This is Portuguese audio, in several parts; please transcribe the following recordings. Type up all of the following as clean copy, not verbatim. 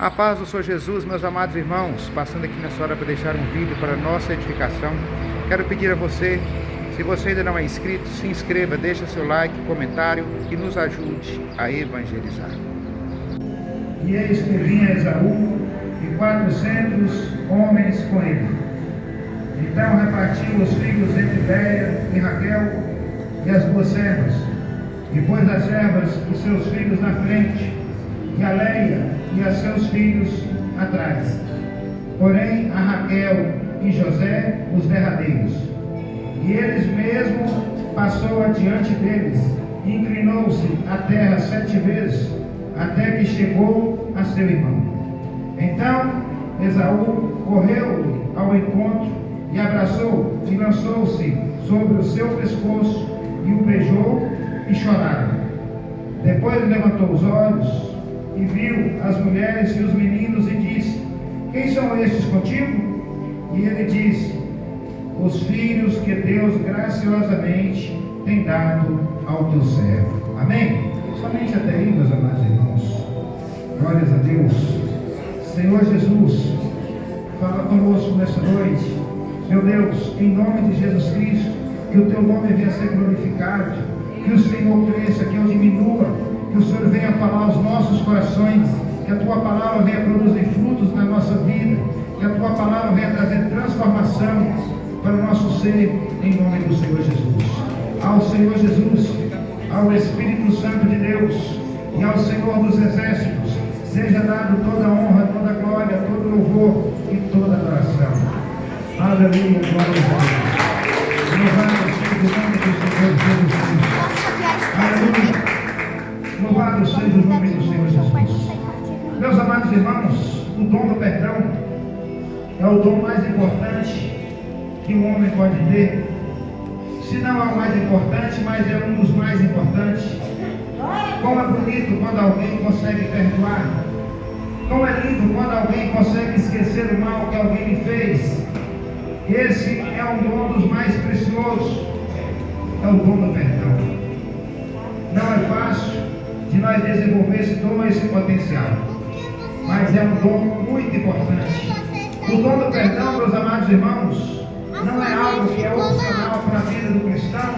A paz do Senhor Jesus, meus amados irmãos, passando aqui nessa hora para deixar um vídeo para nossa edificação. Quero pedir a você, se você ainda não é inscrito, se inscreva, deixa seu like, comentário e nos ajude a evangelizar. E eis que vinha Esaú e 400 homens com ele. Então repartiu os filhos entre Léia e Raquel e as duas servas, e pôs as servas e seus filhos na frente, e a Léia e a seus filhos atrás. Porém a Raquel e José os derradeiros. E eles mesmo passou adiante deles, e inclinou-se à terra 7 vezes, até que chegou a seu irmão. Então Esaú correu-lhe ao encontro, e abraçou, e lançou-se sobre o seu pescoço, e o beijou, e choraram. Depois levantou os olhos, e viu as mulheres e os meninos, e disse: quem são estes contigo? E ele disse: os filhos que Deus graciosamente tem dado ao teu servo. Amém? Somente até aí, meus amados irmãos. Glórias a Deus. Senhor Jesus, fala conosco nessa noite. Meu Deus, em nome de Jesus Cristo, que o teu nome venha a ser glorificado, que o Senhor cresça, que eu diminua, que o Senhor venha falar aos nossos corações, que a tua palavra venha produzir frutos na nossa vida, que a tua palavra venha trazer transformação para o nosso ser, em nome do Senhor Jesus. Ao Senhor Jesus, ao Espírito Santo de Deus e ao Senhor dos Exércitos, seja dado toda a honra, toda a glória, todo o louvor e toda a adoração. Aleluia, glória a Deus. Louvado seja o nome do Senhor Jesus Cristo. Aleluia. Louvado seja o nome do Senhor Jesus. Meus amados irmãos, o dom do perdão é o dom mais importante que um homem pode ter. Se não é o mais importante, mas é um dos mais importantes. Como é bonito quando alguém consegue perdoar. Como é lindo quando alguém consegue esquecer o mal que alguém lhe fez. Esse é um dom dos mais preciosos. É o dom do perdão. Não é fácil de nós desenvolver esse dom, esse potencial, mas é um dom muito importante. O dom do perdão, meus amados irmãos, não é algo que é opcional para a vida do cristão,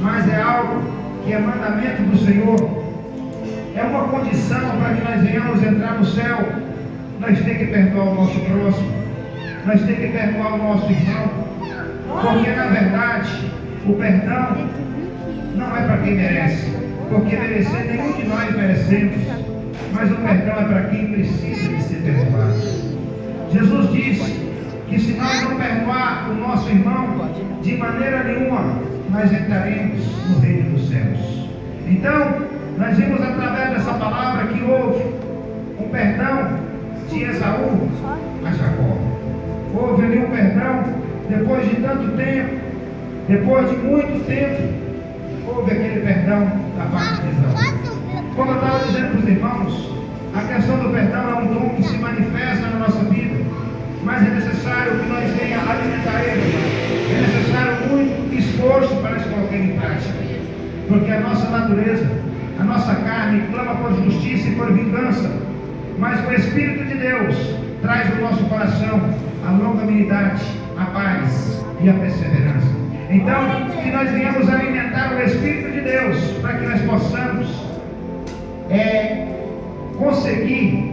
mas é algo que é mandamento do Senhor. É uma condição para que nós venhamos entrar no céu. Nós temos que perdoar o nosso próximo, nós temos que perdoar o nosso irmão, porque na verdade o perdão não é para quem merece, porque merecer nenhum de nós merecemos, mas o perdão é para quem precisa de ser perdoado. Jesus disse que se nós não perdoar o nosso irmão, de maneira nenhuma nós entraremos no reino dos céus. Então, nós vimos através dessa palavra que houve um perdão de Esaú a Jacó. Houve ali um perdão depois de tanto tempo, depois de muito tempo, houve aquele perdão da parte de Esaú. Como eu estava dizendo para os irmãos, a questão do perdão é um dom que se manifesta na nossa vida, mas é necessário que nós venhamos alimentar ele. É necessário muito esforço para se colocar em prática, porque a nossa natureza, a nossa carne clama por justiça e por vingança, mas o Espírito de Deus traz no nosso coração a longanimidade, a paz e a perseverança. Então, que nós venhamos alimentar o Espírito de Deus para que nós possamos conseguir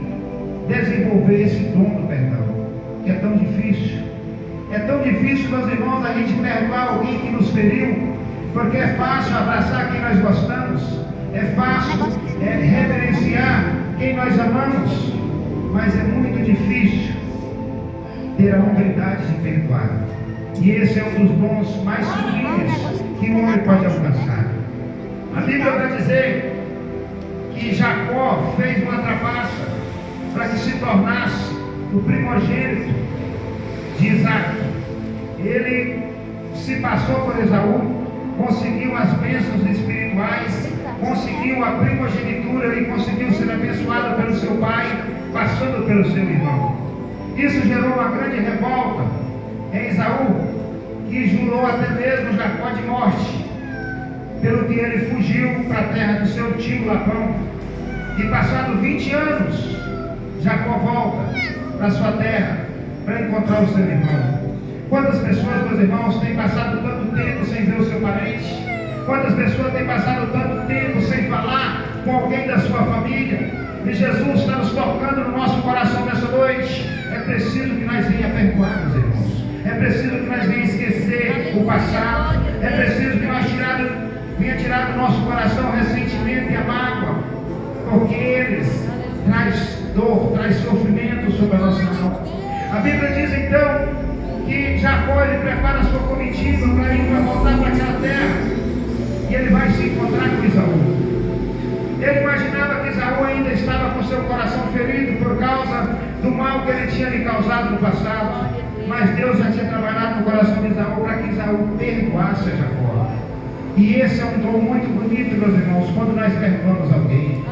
desenvolver esse dom do perdão, que é tão difícil. É tão difícil, meus irmãos, a gente perdoar alguém que nos feriu, porque é fácil abraçar quem nós gostamos, é fácil reverenciar quem nós amamos, mas é muito difícil ter a humildade de perdoar. E esse é um dos dons mais sublimes que um homem pode alcançar. A Bíblia vai dizer que Jacó fez uma trapaça para que se tornasse o primogênito de Isaac. Ele se passou por Esaú, conseguiu as bênçãos espirituais, conseguiu a primogenitura e conseguiu ser abençoado pelo seu pai, passando pelo seu irmão. Isso gerou uma grande revolta em Esaú, que jurou até mesmo Jacó de morte, pelo que ele fugiu para a terra do seu tio Labão. E passado 20 anos, Jacó volta para sua terra para encontrar o seu irmão. Quantas pessoas, meus irmãos, têm passado tanto tempo sem ver o seu parente? Quantas pessoas têm passado tanto tempo sem falar com alguém da sua família? E Jesus está nos tocando no nosso coração nessa noite. É preciso que nós venhamos perdoar, meus irmãos. É preciso que nós venhamos esquecer o passado. É preciso que nós venha tirar do nosso coração o ressentimento e a mágoa, porque eles traz dor, traz sofrimento sobre a nossa alma. A Bíblia diz então que Jacó ele prepara a sua comitiva para ir para voltar para aquela terra, e ele vai se encontrar com Esaú. Ele imaginava que Esaú ainda estava com seu coração ferido por causa do mal que ele tinha lhe causado no passado, mas Deus já tinha trabalhado no coração de Esaú para que Esaú perdoasse a Jacó. E esse é um dom muito bonito, meus irmãos, quando nós perdoamos alguém,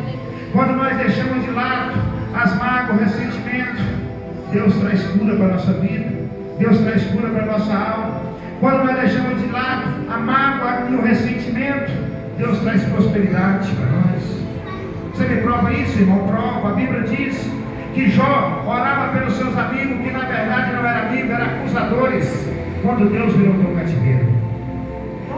quando nós deixamos de lado as mágoas, o ressentimento, Deus traz cura para a nossa vida, Deus traz cura para a nossa alma. Quando nós deixamos de lado a mágoa e o ressentimento, Deus traz prosperidade para nós. Você me prova isso, irmão? Prova. A Bíblia diz que Jó orava pelos seus amigos, que na verdade não eram amigos, eram acusadores, quando Deus virou para o cativeiro.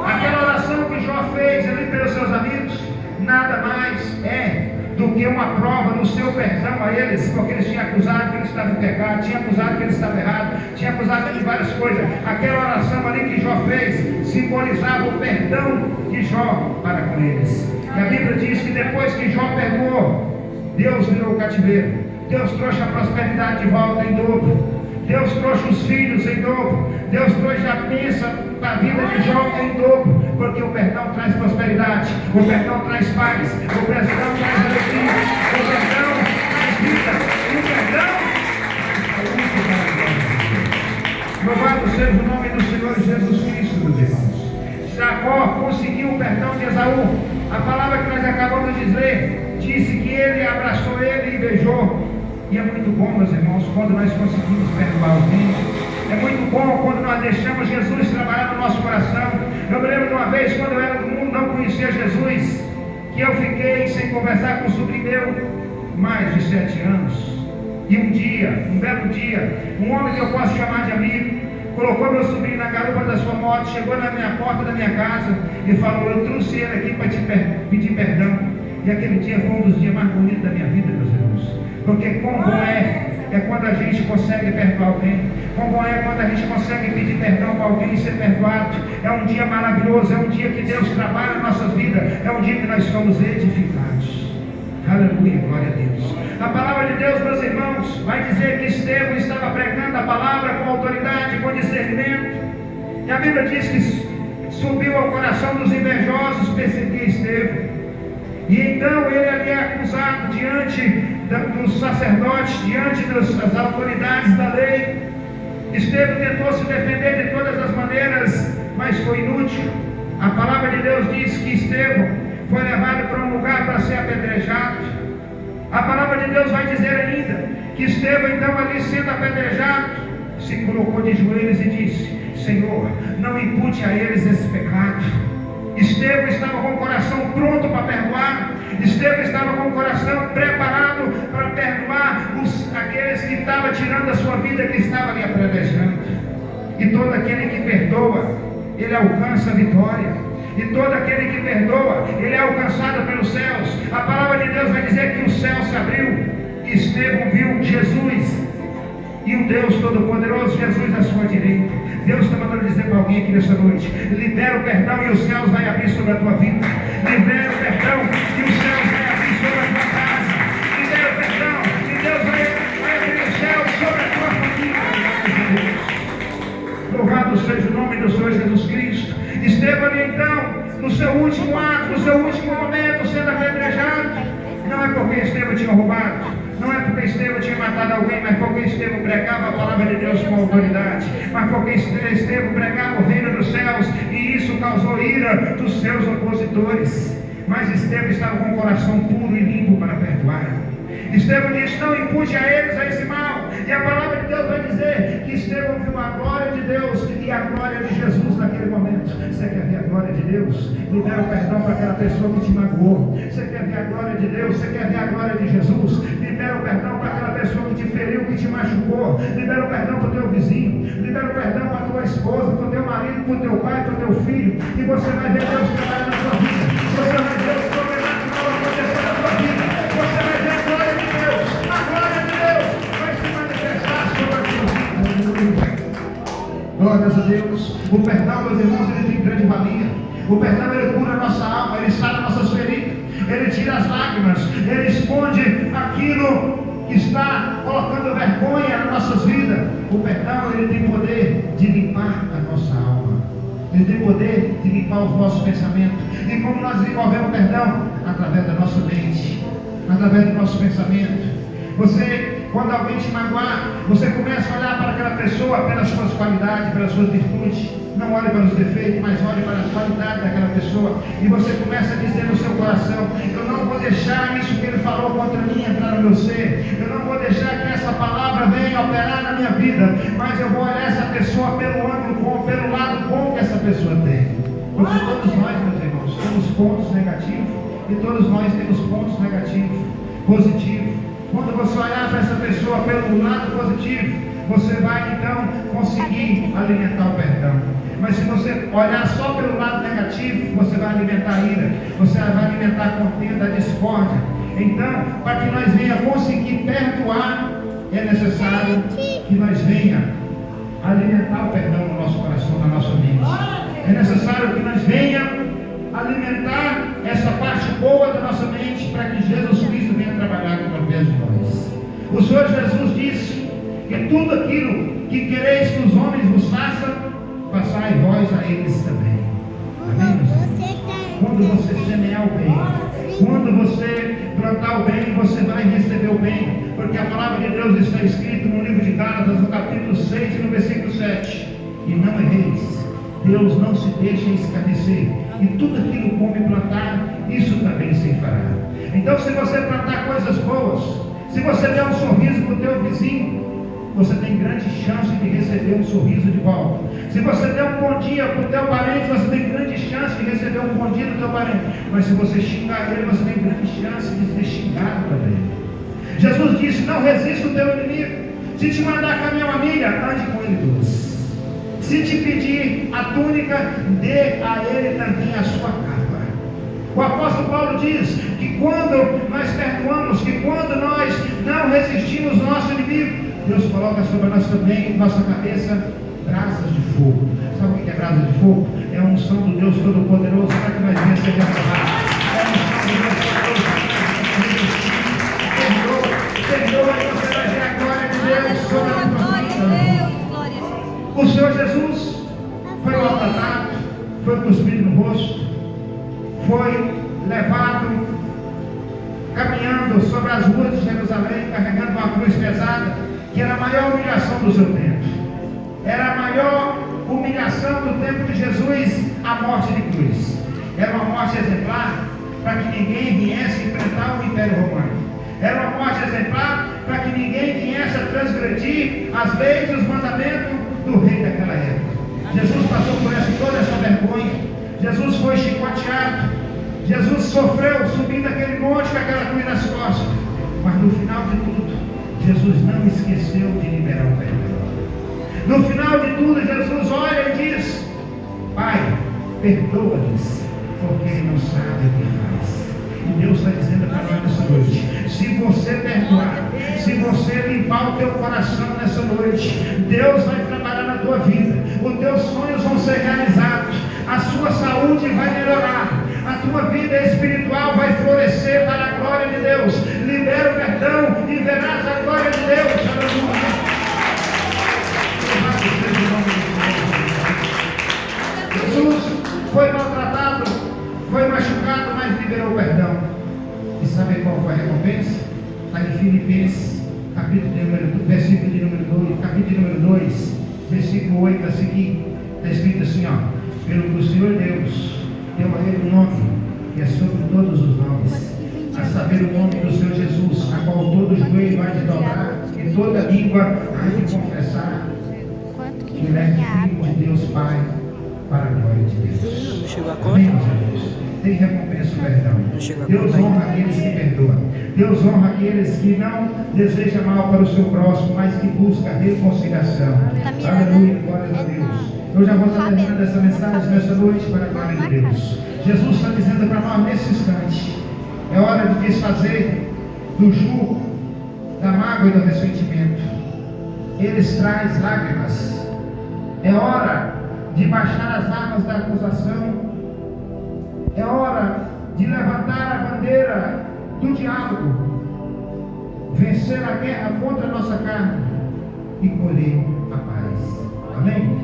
Aquela oração que Jó fez ali pelos seus amigos, nada mais é do que uma prova do seu perdão a eles, porque eles tinham acusado que eles estavam em pecado, tinham acusado que eles estavam errados, tinham acusado de várias coisas. Aquela oração ali que Jó fez simbolizava o perdão de Jó para com eles. E a Bíblia diz que depois que Jó perdoou, Deus virou o cativeiro, Deus trouxe a prosperidade de volta em dobro, Deus trouxe os filhos em dobro, Deus trouxe a bênção para a vida de Jó em dobro, porque o perdão traz prosperidade, o perdão traz paz, o perdão traz alegria, o perdão traz vida, e o perdão traz saúde. Louvado seja o nome do Senhor Jesus Cristo, meus irmãos. Jacó conseguiu o perdão de Esaú. A palavra que nós acabamos de ler disse que ele abraçou ele e beijou. E é muito bom, meus irmãos, quando nós conseguimos perdoar alguém. É muito bom quando nós deixamos Jesus trabalhar no nosso coração. Eu me lembro de uma vez, quando eu era do mundo, não conhecia Jesus, que eu fiquei sem conversar com um sobrinho meu mais de 7 anos. E um dia, um belo dia, um homem que eu posso chamar de amigo, colocou meu sobrinho na garupa da sua moto, chegou na minha porta da minha casa e falou: eu trouxe ele aqui para te pedir perdão. E aquele dia foi um dos dias mais bonitos da minha vida, meus irmãos. Porque quão bom é quando a gente consegue perdoar alguém. Quão bom é quando a gente consegue pedir perdão para alguém e ser perdoado. É um dia maravilhoso, é um dia que Deus trabalha na nossa vida, é um dia que nós somos edificados. Aleluia, glória a Deus. A palavra de Deus, meus irmãos, vai dizer que Estevão estava pregando a palavra com autoridade, com discernimento. E a Bíblia diz que subiu ao coração dos invejosos perseguir Estevão. E então ele ali é acusado diante dos sacerdotes, diante das autoridades da lei. Estevão tentou se defender de todas as maneiras, mas foi inútil. A palavra de Deus diz que Estevão foi levado para um lugar para ser apedrejado. A palavra de Deus vai dizer ainda que Estevão, então, ali sendo apedrejado, se colocou de joelhos e disse: Senhor, não impute a eles esse pecado. Estevão estava com o coração pronto para perdoar. Estevão estava com o coração preparado para perdoar aqueles que estavam tirando a sua vida, que estavam ali apedrejando. E todo aquele que perdoa, ele alcança a vitória. E todo aquele que perdoa, ele é alcançado pelos céus. A palavra de Deus vai dizer que o céu se abriu e Estevão viu Jesus e o Deus Todo-Poderoso, Jesus à sua direita. Deus está mandando dizer para alguém aqui nessa noite: libera o perdão e os céus vai abrir sobre a tua vida. Libera o perdão e os céus vai abrir sobre a tua casa. Libera o perdão e Deus vai abrir os céus sobre a tua família. Louvado seja o nome do Senhor Jesus Cristo. Estevão ali então, no seu último ato, no seu último momento, sendo apedrejado. Não é porque Estevão tinha roubado, não é porque Estevão tinha matado alguém, mas porque Estevão pregava a palavra de Deus com autoridade, mas porque Estevão pregava o reino dos céus, e isso causou ira dos seus opositores. Mas Estevão estava com o coração puro e limpo para perdoar. Estevão diz: não impute a eles a esse mal. E a palavra de Deus vai dizer que Estevão viu a glória de Deus e a glória de Jesus naquele momento. Você quer ver a glória de Deus? Libera o perdão para aquela pessoa que te magoou. Você quer ver a glória de Deus? Você quer ver a glória de Jesus? Libera Libera o perdão para aquela pessoa que te feriu, que te machucou. Libera o perdão para o teu vizinho. Libera o perdão para a tua esposa, para o teu marido, para o teu pai, para o teu filho. E você vai ver Deus trabalhar na tua vida. Você vai ver o sobrenatural acontecer na tua vida. Você vai ver a glória de Deus. A glória de Deus vai se manifestar sobre a tua vida. Glórias a Deus. O perdão, meus irmãos, ele tem grande valia. O perdão, ele cura a nossa alma, ele sara nossas feridas, ele tira as lágrimas, ele esconde aquilo que está colocando vergonha nas nossas vidas. O perdão, ele tem poder de limpar a nossa alma, ele tem poder de limpar os nossos pensamentos. E como nós desenvolvemos o perdão? Através da nossa mente, através do nosso pensamento. Você, quando alguém te magoar, você começa a olhar para aquela pessoa pelas suas qualidades, pelas suas virtudes. Não olhe para os defeitos, mas olhe para as qualidades daquela pessoa. E você começa a dizer no seu coração: eu não vou deixar isso que ele falou contra mim entrar no meu ser. Eu não vou deixar que essa palavra venha operar na minha vida. Mas eu vou olhar essa pessoa pelo ângulo bom, pelo lado bom que essa pessoa tem. Porque todos nós, meus irmãos, temos pontos negativos. E todos nós temos pontos negativos, positivos. Quando você olhar para essa pessoa pelo lado positivo, você vai então conseguir alimentar o perdão. Mas se você olhar só pelo lado negativo, você vai alimentar a ira, você vai alimentar a contenda, a discórdia. Então, para que nós venhamos conseguir perdoar, é necessário que nós venhamos alimentar o perdão no nosso coração, na nossa mente. É necessário que nós venhamos alimentar essa parte boa da nossa mente, para que Jesus Cristo venha trabalhar através de nós. O Senhor Jesus disse que tudo aquilo que quereis que os homens vos façam, façai vós a eles também. Amém, meus irmãos? Quando você semear o bem, quando você plantar o bem, você vai receber o bem, porque a palavra de Deus está escrita no livro de Gálatas, no capítulo 6 e no versículo 7. E não erreis, Deus não se deixa escarnecer, e tudo aquilo que o homem plantar, isso também se fará. Então, se você plantar coisas boas, se você der um sorriso para o teu vizinho, você tem grande chance de receber um sorriso de volta. Se você der um bom dia para o teu parente, você tem grande chance de receber um bom dia do teu parente. Mas se você xingar ele, você tem grande chance de ser xingado também. Jesus disse: não resista o teu inimigo. Se te mandar caminhar uma milha, ande com ele 2. Se te pedir a túnica, dê a ele também a sua capa. O apóstolo Paulo diz que quando nós perdoamos, que quando nós não resistimos ao nosso inimigo, Deus coloca sobre nós também, nossa cabeça, brasas de fogo. Sabe o que é brasa de fogo? É a unção do Deus Todo-Poderoso para que nós venhamos ser derramados. É a unção do Deus Todo-Poderoso. Perdoa e você vai ver a glória de Deus sobre a tua vida. O Senhor Jesus foi maltratado, foi cuspido no rosto, foi levado caminhando sobre as ruas de Jerusalém, carregando uma cruz pesada, que era a maior humilhação do seu tempo. Era a maior humilhação do tempo de Jesus, a morte de cruz. Era uma morte exemplar para que ninguém viesse enfrentar o Império Romano. Era uma morte exemplar para que ninguém viesse a transgredir as leis e os mandamentos do rei daquela época. Jesus passou por toda essa vergonha. Jesus foi chicoteado. Jesus sofreu subindo aquele monte com aquela cruz nas costas. Mas no final de tudo, Jesus não esqueceu de liberar o perdão. No final de tudo, Jesus olha e diz: Pai, perdoa-lhes, porque ele não sabe o que faz. E Deus está dizendo para nós nessa noite: se você perdoar, se você limpar o teu coração nessa noite, Deus vai trabalhar na tua vida, os teus sonhos vão ser realizados, a sua saúde vai melhorar, a tua vida espiritual vai florescer para a glória de Deus. Libera o perdão e verás a glória de Deus. Aleluia. Jesus foi maltratado, foi machucado, mas liberou o perdão. E sabe qual foi a recompensa? Está em Filipenses, versículo de número 2, capítulo de número 2, versículo 8 a seguir. Está escrito assim, ó: pelo que o Senhor Deus deu a ele um nome, que é sobre todos os nomes, a saber o nome do Senhor Jesus, a qual todo joelho vai se dobrar e toda língua vai de confessar que ele é filho de Deus Pai, para a glória de Deus. Amém, meus irmãos? Tem recompensa o perdão. Deus honra aqueles que perdoam. Deus honra aqueles que não desejam mal para o seu próximo, mas que busca reconciliação. Aleluia, glória a Deus. Eu já vou estar terminando essa mensagem nessa noite para a glória de Deus. Jesus está dizendo para nós nesse instante: é hora de desfazer do jugo, da mágoa e do ressentimento. Eles trazem lágrimas. É hora de baixar as armas da acusação. É hora de levantar a bandeira do diálogo, vencer a guerra contra a nossa carne e colher a paz. Amém?